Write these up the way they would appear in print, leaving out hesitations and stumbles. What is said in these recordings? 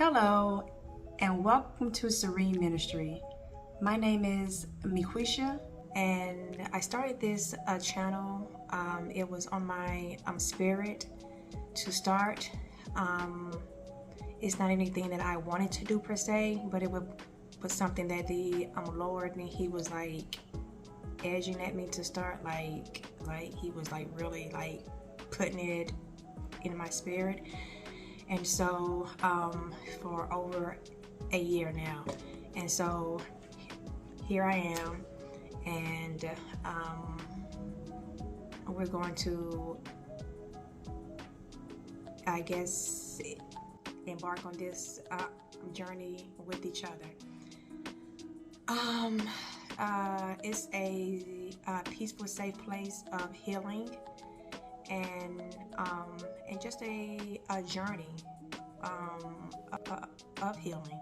Hello, and welcome to Serene Ministry. My name is Miquisha, and I started this channel. It was on my spirit to start. It's not anything that I wanted to do per se, but it was something that the Lord, and He was like edging at me to start. Like He was like really like putting it in my spirit. And so for over a year now, and so here I am, and we're going to, I guess, embark on this journey with each other. It's a peaceful, safe place of healing, and just a journey of healing.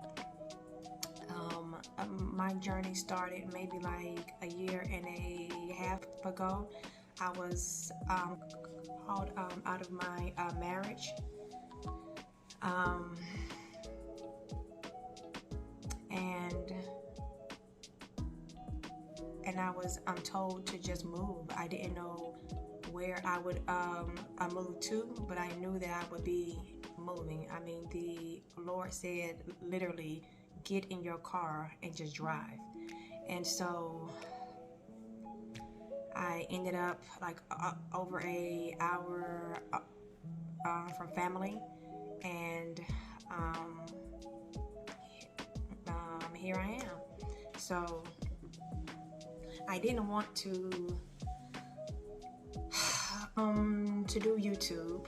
My journey started maybe like a year and a half ago. I was called out of my marriage, and I was told to just move. I didn't know where I would move to, but I knew that I would be moving. I mean, the Lord said literally, get in your car and just drive. And so I ended up like over an hour from family, and here I am. So I didn't want to do YouTube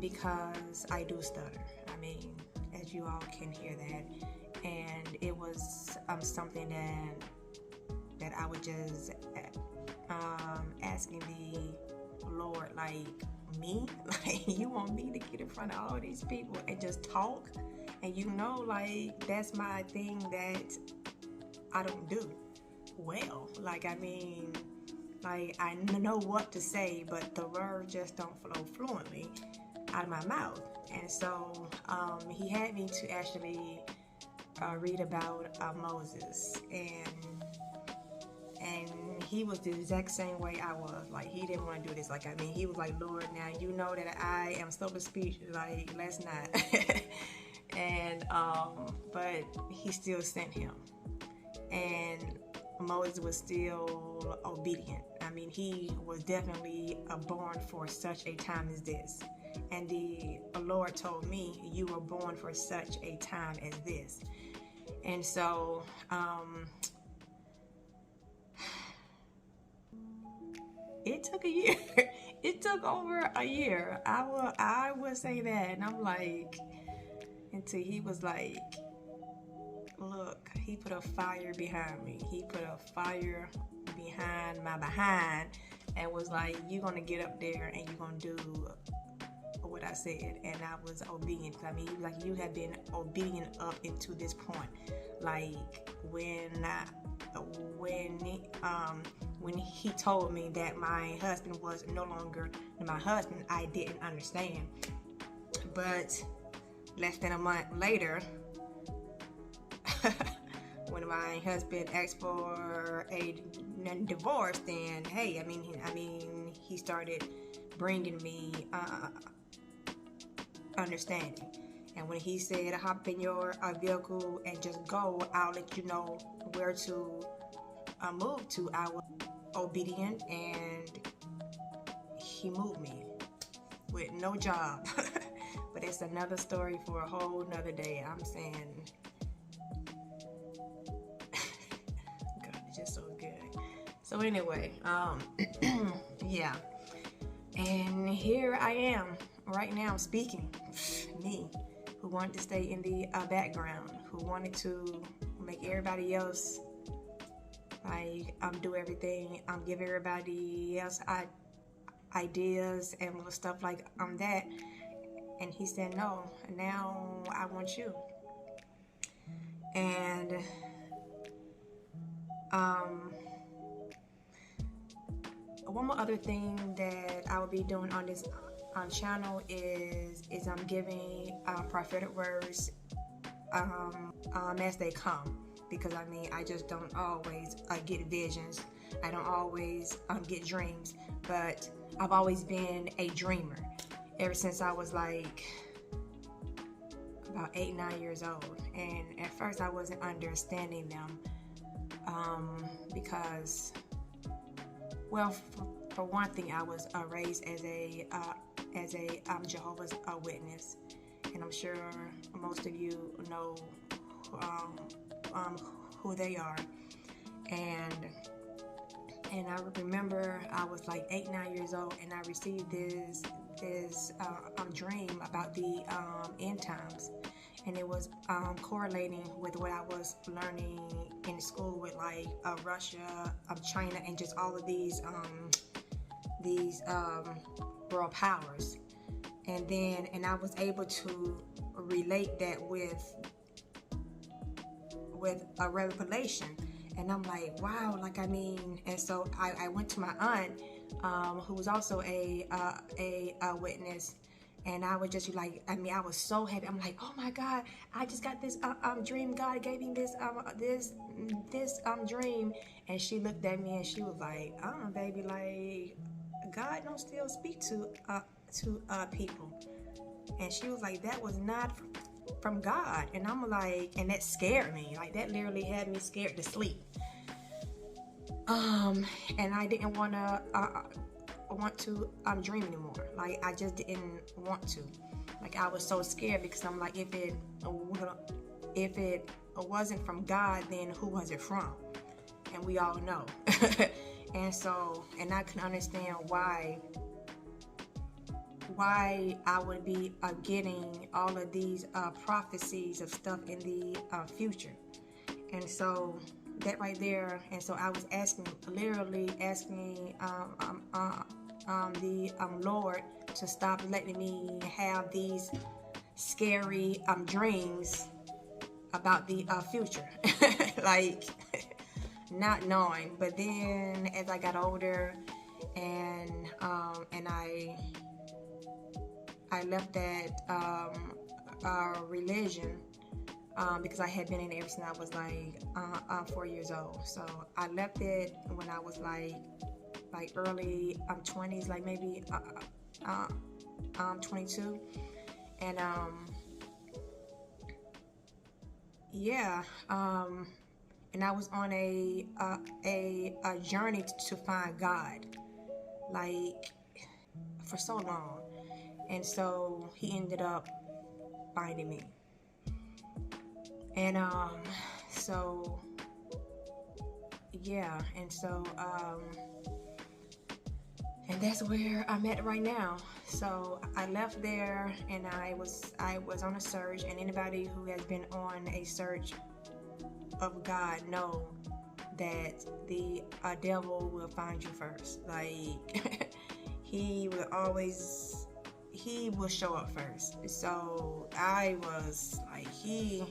because I do stutter. I mean, as you all can hear that, and it was something that I was just asking the Lord, like, me, like, you want me to get in front of all these people and just talk? And like, that's my thing that I don't do well. Like, I mean, like, I know what to say, but the words just don't flow fluently out of my mouth. And so He had me to actually read about Moses, and he was the exact same way I was. Like, he didn't want to do this. Like, I mean, he was like, Lord, now you know that I am slow to speech. Like, let's not. And but He still sent him, and Moses was still obedient. I mean, he was definitely born for such a time as this. And the Lord told me, you were born for such a time as this. And so it took a year. It took over a year. I would say that. And I'm like, until He was like, look, He put a fire behind me. He put a fire behind my behind, and was like, you're going to get up there and you're going to do what I said. And I was obedient. I mean, He was like, you have been obedient up into this point. Like, when He told me that my husband was no longer my husband, I didn't understand. But less than a month later, when my husband asked for a divorce, then hey, I mean, he started bringing me understanding. And when He said, hop in your vehicle and just go, I'll let you know where to move to, I was obedient, and He moved me with no job. But it's another story for a whole nother day. I'm saying, God is just so good. So anyway, yeah. And here I am right now speaking. Me, who wanted to stay in the background, who wanted to make everybody else like do everything, give everybody else ideas and little stuff like that. And He said, no, now I want you. And one more other thing that I will be doing on this channel is I'm giving prophetic words as they come, because I mean I just don't always get visions. I don't always get dreams, but I've always been a dreamer ever since I was like about 8-9 years old. And at first I wasn't understanding them because, well, for one thing, I was raised as a Jehovah's Witness, and I'm sure most of you know who they are. And I remember I was like 8-9 years old, and I received this dream about the end times, and it was correlating with what I was learning in school with like Russia, China, and just all of these world powers. And I was able to relate that with a revelation. And I'm like, wow, like, I mean, and so I went to my aunt, who was also a witness, and I was just like, I mean, I was so happy. I'm like, oh my God, I just got this dream. God gave me this dream. And she looked at me and she was like, baby, like, God don't still speak to people. And she was like, that was not from God. And I'm like, and that scared me. Like, that literally had me scared to sleep. And I didn't want to dream anymore. Like, I just didn't want to. Like, I was so scared, because I'm like, if it wasn't from God, then who was it from? And we all know. And I can understand why I would be getting all of these prophecies of stuff in the future. And so that right there, and so I was literally asking the Lord to stop letting me have these scary dreams about the future. Like, not knowing. But then as I got older, and I left that religion, because I had been in it ever since I was like 4 years old. So I left it when I was like early 20s, like maybe 22, and and I was on a journey to find God, like, for so long. And so he ended up finding me. And and that's where I'm at right now. So I left there, and I was on a search, and anybody who has been on a search of God know that the devil will find you first. Like, he will show up first. So I was like, he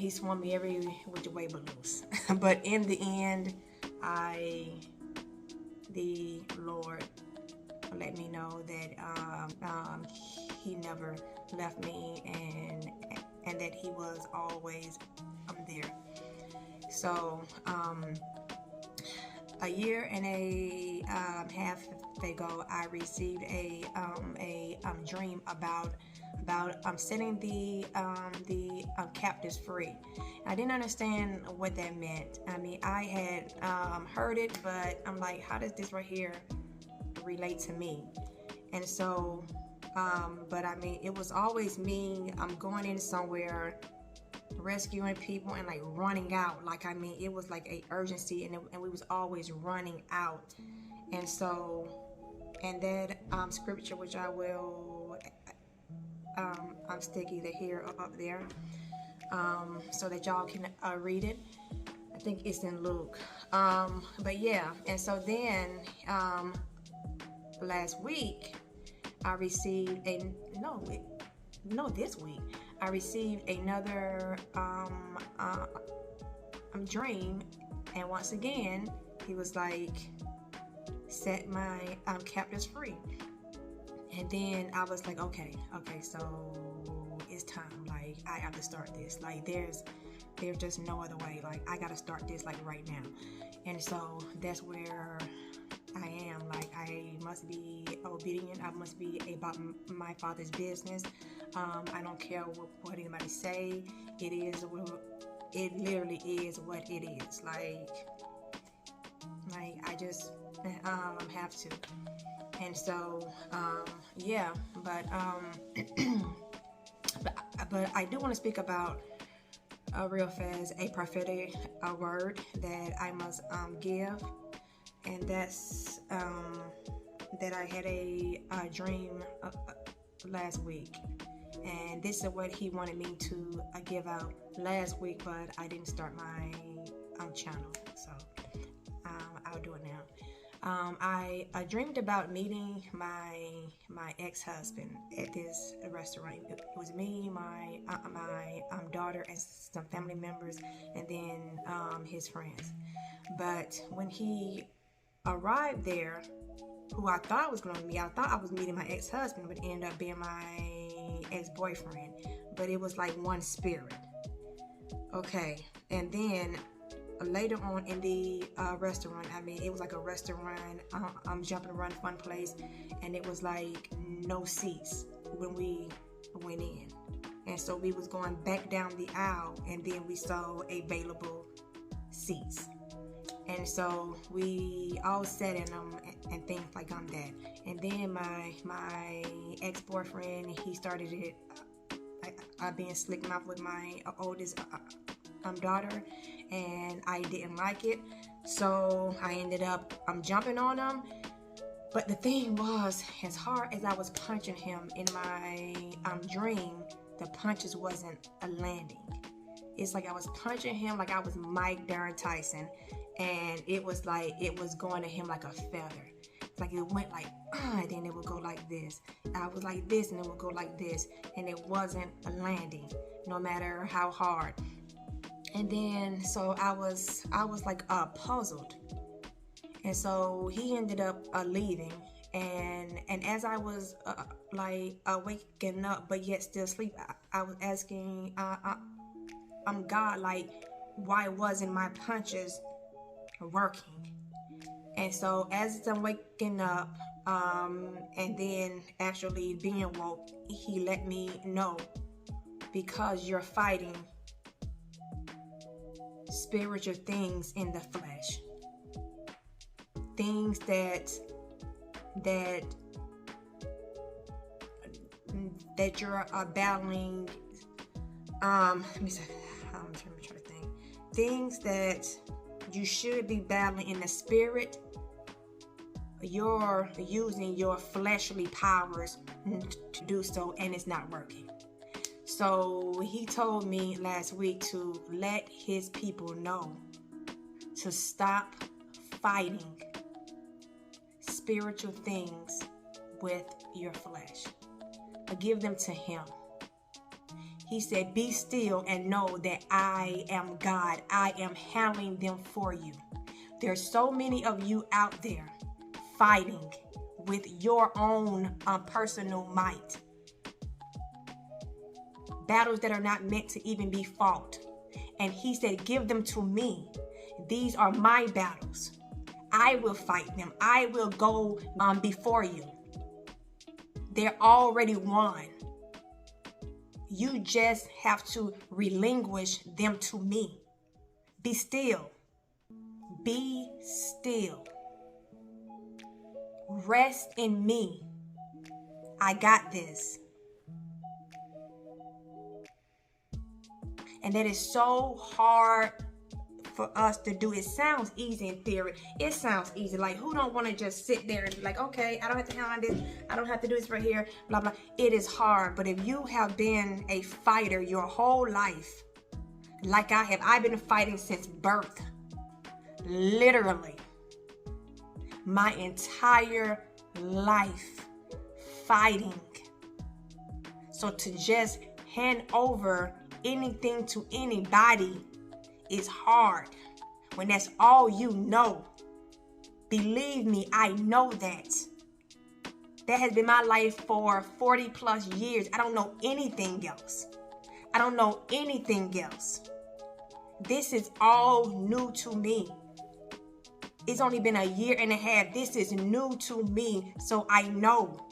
swung me every which way but loose. But in the end, the Lord let me know that he never left me, and that he was always there. So a year and a half ago, I received a dream about setting the captives free. I didn't understand what that meant. I mean, I had heard it, but I'm like, how does this right here relate to me? And so, but I mean, it was always me. I'm going in somewhere, rescuing people, and like running out. Like, I mean, it was like a urgency, and we was always running out. And so, and that scripture, which I will stick either here or up there, so that y'all can read it. I think it's in Luke. But yeah, and so then last week I received this week I received another dream, and once again he was like, set my captives free. And then I was like, okay, so it's time. Like, I have to start this. Like, there's just no other way. Like, I got to start this, like, right now. And so that's where I am. Like, I must be obedient. I must be about my Father's business. I don't care what anybody say. It literally is what it is. Like I just have to. And so, yeah, but I do want to speak about real fast a prophetic word that I must give, and that's that I had a dream last week, and this is what he wanted me to give out last week, but I didn't start my channel, so I'll do it now. I dreamed about meeting my ex-husband at this restaurant. It was me, my daughter, and some family members, and then his friends. But when he arrived there, who I thought was going to be, I thought I was meeting my ex-husband, but it ended up being my ex-boyfriend. But it was like one spirit. Okay, and then later on in the restaurant, I mean, it was like a restaurant, I'm jumping around, fun place, and it was like no seats when we went in. And so we was going back down the aisle, and then we saw available seats. And so we all sat in them and things like that. And then my ex-boyfriend, he started it, being slick mouth with my oldest daughter, and I didn't like it, so I ended up jumping on him. But the thing was, as hard as I was punching him in my dream, the punches wasn't landing. It's like I was punching him like I was Mike Darren Tyson, and it was like it was going to him like a feather. It's like it went like and then it would go like this. I was like this, and it would go like this, and it wasn't landing, no matter how hard. And then so I was like puzzled, and so he ended up leaving, and as I was waking up but yet still asleep, I was asking God, like, why wasn't my punches working? And so as I'm waking up and then actually being woke, he let me know, because you're fighting spiritual things in the flesh, things that you're battling. Let me try to think. Things that you should be battling in the spirit, you're using your fleshly powers to do so, and it's not working. So he told me last week to let his people know to stop fighting spiritual things with your flesh. Give them to him. He said, be still and know that I am God. I am handling them for you. There's so many of you out there fighting with your own personal might. Battles that are not meant to even be fought. And he said, give them to me. These are my battles. I will fight them. I will go before you. They're already won. You just have to relinquish them to me. Be still. Be still. Rest in me. I got this. And that is so hard for us to do. It sounds easy in theory. It sounds easy. Like, who don't want to just sit there and be like, okay, I don't have to handle this. I don't have to do this right here, blah, blah. It is hard. But if you have been a fighter your whole life, like I have, I've been fighting since birth. Literally. My entire life fighting. So to just hand over anything to anybody is hard when that's all you know. Believe me, I know that. That has been my life for 40 plus years. I don't know anything else. I don't know anything else. This is all new to me. It's only been a year and a half. This is new to me, so I know.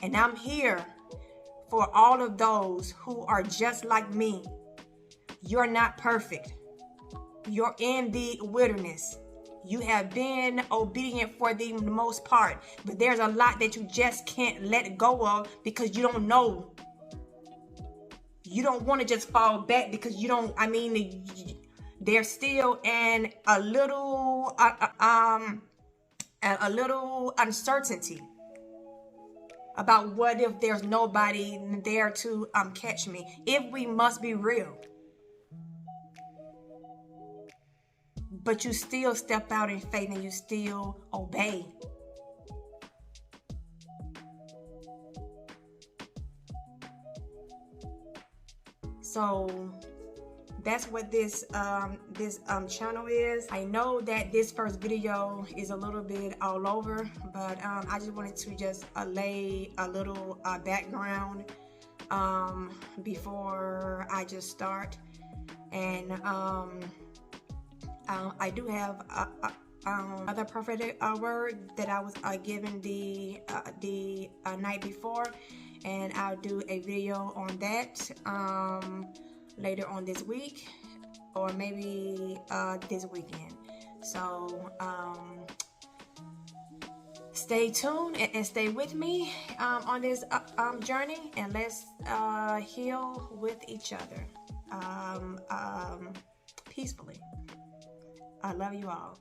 And I'm here for all of those who are just like me. You're not perfect. You're in the wilderness. You have been obedient for the most part, but there's a lot that you just can't let go of because you don't know. You don't want to just fall back because you don't, there's still a little uncertainty about what if there's nobody there to catch me. If we must be real. But you still step out in faith and you still obey. So that's what this channel is. I know that this first video is a little bit all over, but I just wanted to just lay a little background before I just start. And I do have other prophetic word that I was given the night before, and I'll do a video on that later on this week, or maybe this weekend. So stay tuned and stay with me on this journey, and let's heal with each other peacefully. I love you all.